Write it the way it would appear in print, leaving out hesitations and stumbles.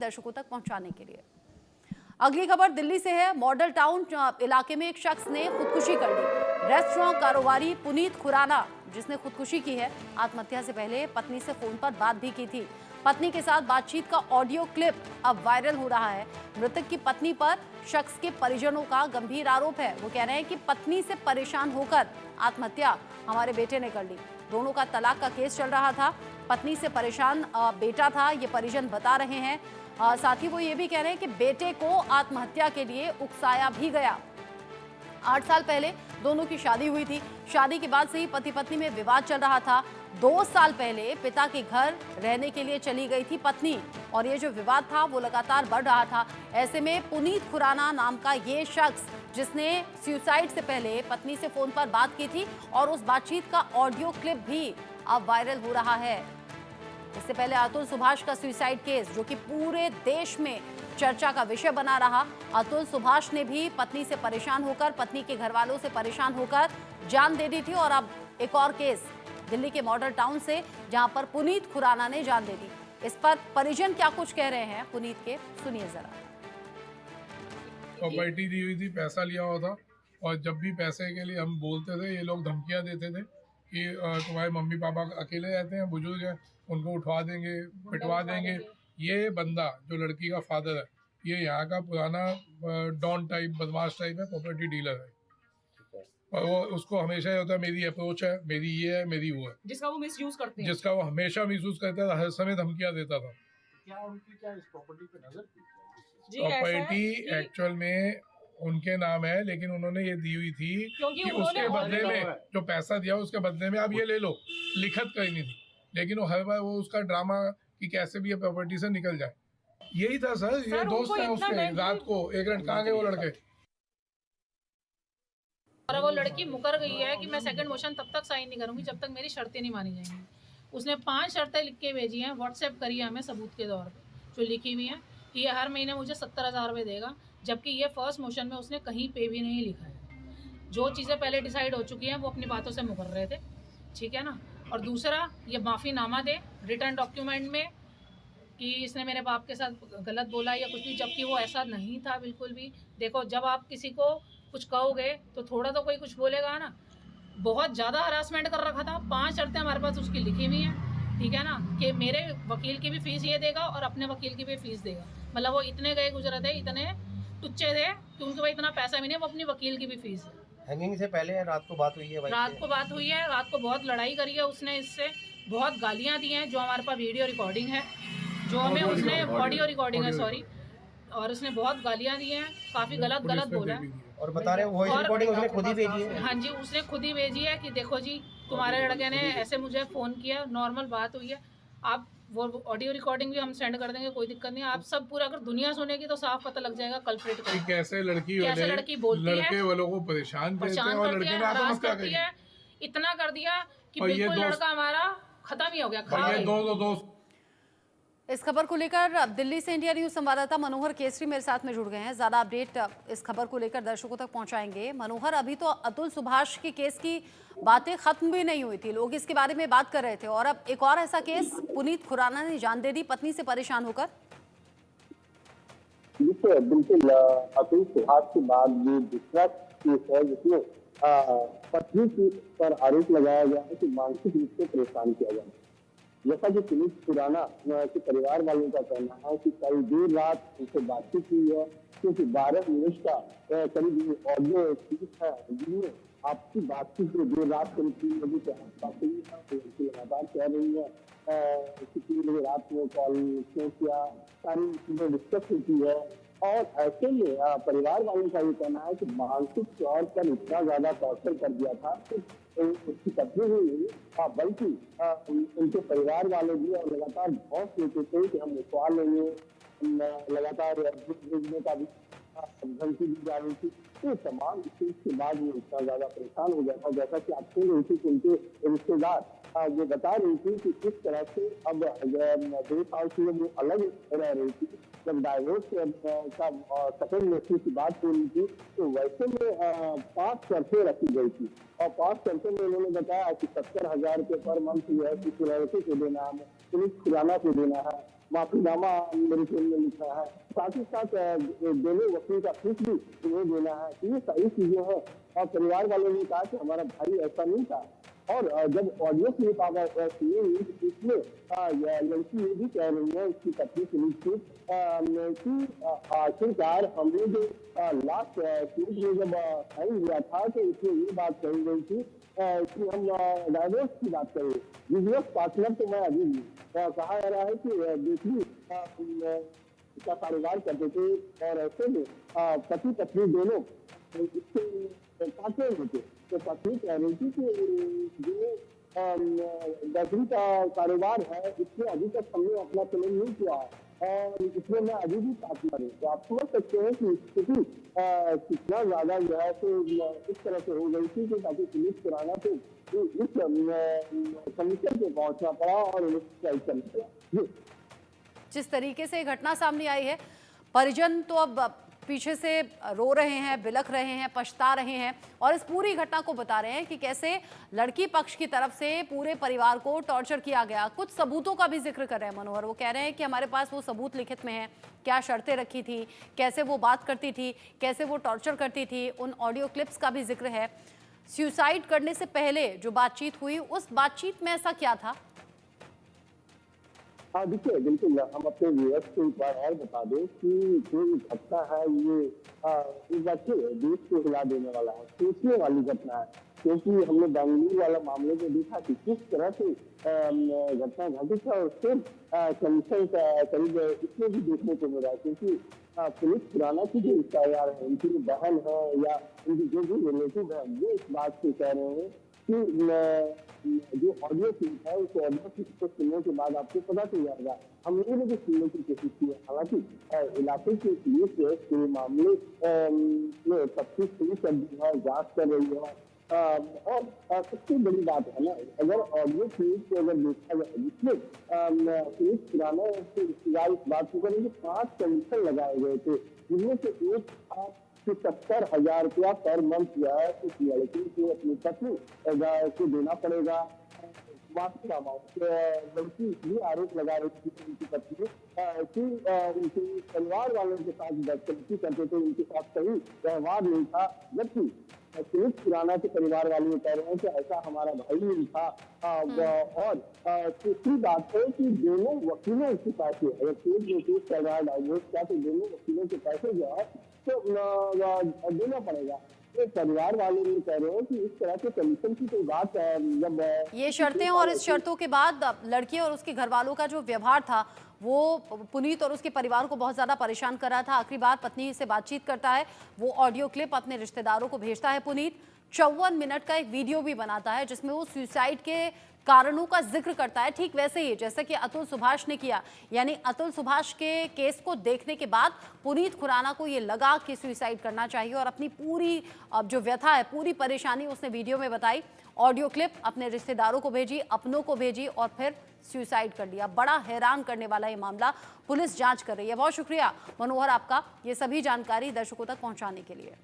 दर्शकों तक पहुंचाने के लिए। अगली खबर दिल्ली से है। मॉडल टाउन इलाके में एक शख्स ने खुदकुशी कर ली। रेस्टोरेंट कारोबारी पुनीत खुराना, जिसने खुदकुशी की है, आत्महत्या से पहले पत्नी से फोन पर बात भी की थी। पत्नी के साथ बातचीत का ऑडियो क्लिप अब वायरल हो रहा है। मृतक की पत्नी पर शख्स के परिजनों का गंभीर आरोप है। वो कह रहे हैं कि पत्नी से परेशान होकर आत्महत्या हमारे बेटे ने कर ली। दोनों का तलाक का केस चल रहा था। पत्नी से परेशान बेटा था, ये परिजन बता रहे हैं। साथ ही वो ये भी कह रहे हैं कि बेटे को आत्महत्या के लिए उकसाया भी गया। 8 साल पहले दोनों की शादी हुई थी। शादी के बाद से ही पति पत्नी में विवाद चल रहा था। 2 साल पहले पिता के घर रहने के लिए चली गई थी पत्नी, और ये जो विवाद था वो लगातार बढ़ रहा था। ऐसे में पुनीत खुराना नाम का ये शख्स, जिसने सुसाइड से पहले पत्नी से फोन पर बात की थी, और उस बातचीत का ऑडियो क्लिप भी अब वायरल हो रहा है। इससे पहले अतुल सुभाष का सुसाइड केस, जो कि पूरे देश में चर्चा का विषय बना रहा। अतुल सुभाष ने भी पत्नी से परेशान होकर, पत्नी के घर वालों से परेशान होकर जान दे दी थी। और अब एक और केस दिल्ली के मॉडल टाउन से, जहां पर पुनीत खुराना ने जान दे दी। इस पर परिजन क्या कुछ कह रहे हैं पुनीत के, सुनिए जरा। प्रॉपर्टी दी हुई थी, पैसा लिया हुआ था, और जब भी पैसे के लिए हम बोलते थे, ये लोग धमकियां देते थे कि तुम्हारे मम्मी पापा अकेले रहते हैं, बुजुर्ग हैं, उनको उठवा देंगे, पिटवा देंगे। ये बंदा जो लड़की का फादर है, ये यहाँ का पुराना डॉन टाइप, बदमाश टाइप है, प्रॉपर्टी डीलर है। और वो उसको हमेशा ये होता है, मेरी अप्रोच है, मेरी ये है, मेरी वो है, जिसका वो मिसयूज करते हैं, जिसका वो हमेशा मिसयूज करता था, हर समय धमकियां देता था। क्या उनकी क्या इस प्रॉपर्टी पे नजर थी? प्रॉपर्टी एक्चुअल में उनके नाम है, लेकिन उन्होंने ये दी हुई थी कि उसके बदले में जो पैसा दिया उसके बदले में आप ये ले लो, लिखत करनी थी। लेकिन वो हर बार वो उसका ड्रामा कि कैसे भी ये प्रॉपर्टी से निकल जाए, यही था सर। ये दोस्त है उसके। रात को 1 घंटे कहाँ गए वो लड़के? और वो लड़की मुकर गई है कि मैं सेकंड मोशन तब तक साइन नहीं करूंगी जब तक मेरी शर्तें नहीं मानी जाएंगी। उसने 5 शर्तें लिख के भेजी हैं, व्हाट्सएप करी है हमें सबूत के तौर पे, जो लिखी हुई हैं कि ये हर महीने मुझे 70,000 रुपये देगा, जबकि ये फर्स्ट मोशन में उसने कहीं पे भी नहीं लिखा है। जो चीज़ें पहले डिसाइड हो चुकी हैं वो अपनी बातों से मुकर रहे थे, ठीक है ना। और दूसरा, ये माफ़ीनामा दे रिटर्न डॉक्यूमेंट में कि इसने मेरे बाप के साथ गलत बोला या कुछ भी, जबकि वो ऐसा नहीं था बिल्कुल भी। देखो, जब आप किसी को कुछ कहोगे तो थोड़ा तो कोई कुछ बोलेगा ना। बहुत ज़्यादा हरासमेंट कर रखा था। 5 शर्तें हमारे पास उसकी लिखी हुई हैं, ठीक है ना, कि मेरे वकील की भी फीस ये देगा और अपने वकील की भी फीस देगा। मतलब वो इतने गए गुजरे थे, इतने टुच्चे थे कि उनके पास इतना पैसा भी नहीं, वो अपनी वकील की भी फीस है। हैंगिंग से पहले रात को बात हुई है भाई? रात को बात हुई है, रात को बहुत लड़ाई करी है उसने, इससे बहुत गालियाँ दी हैं, जो हमारे पास वीडियो रिकॉर्डिंग है, जो हमें उसने ऑडियो रिकॉर्डिंग है, सॉरी। और उसने बहुत गालियाँ दी हैं, काफ़ी गलत बोला है। और बता रहे हैं वॉइस रिकॉर्डिंग उसने खुद ही भेजी है? हाँ जी, उसने खुद ही भेजी है कि देखो जी, तुम्हारे लड़के ने ऐसे मुझे फ़ोन किया, नॉर्मल बात हुई है। आप वो ऑडियो रिकॉर्डिंग भी हम सेंड कर देंगे, कोई दिक्कत नहीं है। आप सब पूरा, अगर दुनिया सुनेगी तो साफ पता लग जाएगा कल्प्रिट को। कैसे लड़की बोलती है, लड़के वालों को परेशान करती है, और लड़के ने आत्महत्या करती है। इतना कर दिया कि बिल्कुल लड़का हमारा खत्म ही हो गया। इस खबर को लेकर दिल्ली से इंडिया न्यूज संवाददाता मनोहर केसरी मेरे साथ में जुड़ गए हैं। ज्यादा अपडेट इस खबर को लेकर दर्शकों तक पहुंचाएंगे। मनोहर, अभी तो अतुल सुभाष के केस की बातें खत्म भी नहीं हुई थी, लोग इसके बारे में बात कर रहे थे, और अब एक और ऐसा केस, पुनीत खुराना ने जान दे दी पत्नी से परेशान होकर। बिल्कुल, अतुल सुभाष के बाद ये दूसरा केस है जिसमें पत्नी पर आरोप लगाया गया है कि मानसिक रूप से परेशान किया गया। जैसा कि पुनीत खुराना के परिवार वालों का कहना है कि कल देर रात उनसे बातचीत हुई है, क्योंकि 12 मिनट का करीब ऑडियो क्लिप है, जिनमें आपकी बातचीत में देर रात करीब 3 बजे के आसपास हुई है। तो उनकी लगातार कह रही है कि 3 बजे रात में कॉल क्यों किया, सारी चीजें डिस्कस होती है। और ऐसे में परिवार वालों का ये कहना है कि मानसिक तौर पर इतना ज्यादा टॉर्चर कर दिया था कि उसकी पत्नी ही नहीं, बल्कि उनके परिवार वाले भी और लगातार बहुत लेते थे कि हम उठवा लेंगे, लगातार भेजने का भी धमकी दी जा रही थी। तो तमाम चीज के बाद वो इतना ज्यादा परेशान हो गया था। जैसा कि आप सुन रही थी कि उनके रिश्तेदार ये बता रही थी कि किस तरह से अब 2 साल से वो अलग रह रही थी। जब डाइवोर्स का सेकंड मैसेज की बात हो रही थी, तो वैसे में 5 शर्तें रखी गई थी, और 5 शर्तों में उन्होंने बताया कि 70,000 रुपये पर मंथ जो है किसी लड़के को देना है, पुनीत खुराना को देना है, माफीनामा मेरे टीम ने लिखा है। साथ ही साथ दोनों वकील का फीस भी उन्हें देना है। ये सारी चीजें हैं और परिवार वालों ने कहा कि हमारा भाई ऐसा नहीं था। और जब ऑडियो क्लिप आ गया इसमें लड़की ये भी कह रही है, उसकी पत्नी पुलिस की आखिरकार हमने जो लास्ट क्लिप में जब साइन हुआ था तो इसमें ये बात कही गई थी कि हम डाइवोर्स की बात करें। बिजनेस पार्टनर तो मैं अभी भी कहा जा रहा है कि दूसरी का कारोबार करते थे और ऐसे में पति पत्नी दोनों इसके साथ में थे। तो पत्नी कह रही थी कि जो दसवीं का कारोबार है इसमें अभी तक हमने अपना क्लेम नहीं किया और इसमें मैं अभी भी पार्टनर हूँ। तो आप समझ सकते हैं कि स्थिति कितना ज्यादा जो है तो इस तरह से हो गई थी कि ताकि पुलिस खुराना तो इस कमीशन पे पहुंचना पड़ा और करना पड़ा। जिस तरीके से घटना सामने आई है, परिजन तो अब पीछे से रो रहे हैं, बिलख रहे हैं, पछता रहे हैं और इस पूरी घटना को बता रहे हैं कि कैसे लड़की पक्ष की तरफ से पूरे परिवार को टॉर्चर किया गया। कुछ सबूतों का भी जिक्र कर रहे हैं मनोहर। वो कह रहे हैं कि हमारे पास वो सबूत लिखित में है, क्या शर्तें रखी थी, कैसे वो बात करती थी, कैसे वो टॉर्चर करती थी। उन ऑडियो क्लिप्स का भी जिक्र है। सुसाइड करने से पहले जो बातचीत हुई, उस बातचीत में ऐसा क्या था? हाँ देखिए, बिल्कुल हम अपने व्यूअर्स को एक बार और बता दें कि जो घटना है ये इस बात से देश को हिला देने वाला है, सोचने वाली घटना है। क्योंकि हमने बेंगलुरु वाला मामले में देखा कि किस तरह से घटना घटित है और फिर कमीशन करीब इसमें भी देखने को मिला। क्योंकि पुलिस खुराना की जो रिश्तेदार है, उनकी बहन है या उनकी जो भी रिलेटिव है, वो इस बात से कह रहे हैं कि जो ऑडियो क्लिप है उस ऑडियो क्लिप को सुनने के बाद आपको पता चल जाएगा। हमने भी सुनने की कोशिश की है। हालांकि इलाके की पुलिस के मामले में तफ्तीश शुरू कर दी है, जांच कर रही है। और सबसे बड़ी बात है ना, अगर ऑडियो क्लिप को अगर देखा जाए जिसमें पुलिस पुराना रिश्तेदार इस बात को करें कि 5 कंडीशन लगाए गए थे, जिनमें से एक था कि 70,000 रुपया पर मंथ जो है उस लड़की को अपनी पत्नी को देना पड़ेगा। लड़की इसलिए आरोप लगा रही थी उनकी पत्नी कि उनके परिवार वालों के साथ बदतमीजी करते थे, उनके साथ सही व्यवहार नहीं था। जबकि पुलिस खुराना के परिवार वाले कह रहे हैं कि ऐसा हमारा भाई नहीं था। और तीसरी बात है कि दोनों वकीलों के पैसे, अगर कोर्ट में केस चल रहा है डाइवोर्स का, तो दोनों वकीलों के पैसे जो है तो देना पड़ेगा। तो परिवार वाले भी कह रहे हैं कि इस तरह के कमीशन की कोई बात जब ये शर्तें और इस शर्तों के बाद लड़की और उसके घर वालों का जो व्यवहार था वो पुनीत और उसके परिवार को बहुत ज़्यादा परेशान कर रहा था। आखिरी बार पत्नी से बातचीत करता है, वो ऑडियो क्लिप अपने रिश्तेदारों को भेजता है पुनीत। 54 मिनट का एक वीडियो भी बनाता है जिसमें वो सुसाइड के कारणों का जिक्र करता है, ठीक वैसे ही जैसे कि अतुल सुभाष ने किया। यानी अतुल सुभाष के केस को देखने के बाद पुनीत खुराना को ये लगा कि सुसाइड करना चाहिए और अपनी पूरी जो व्यथा है, पूरी परेशानी उसने वीडियो में बताई। ऑडियो क्लिप अपने रिश्तेदारों को भेजी, अपनों को भेजी और फिर सुसाइड कर लिया। बड़ा हैरान करने वाला ये मामला, पुलिस जांच कर रही है। बहुत शुक्रिया मनोहर आपका ये सभी जानकारी दर्शकों तक पहुंचाने के लिए।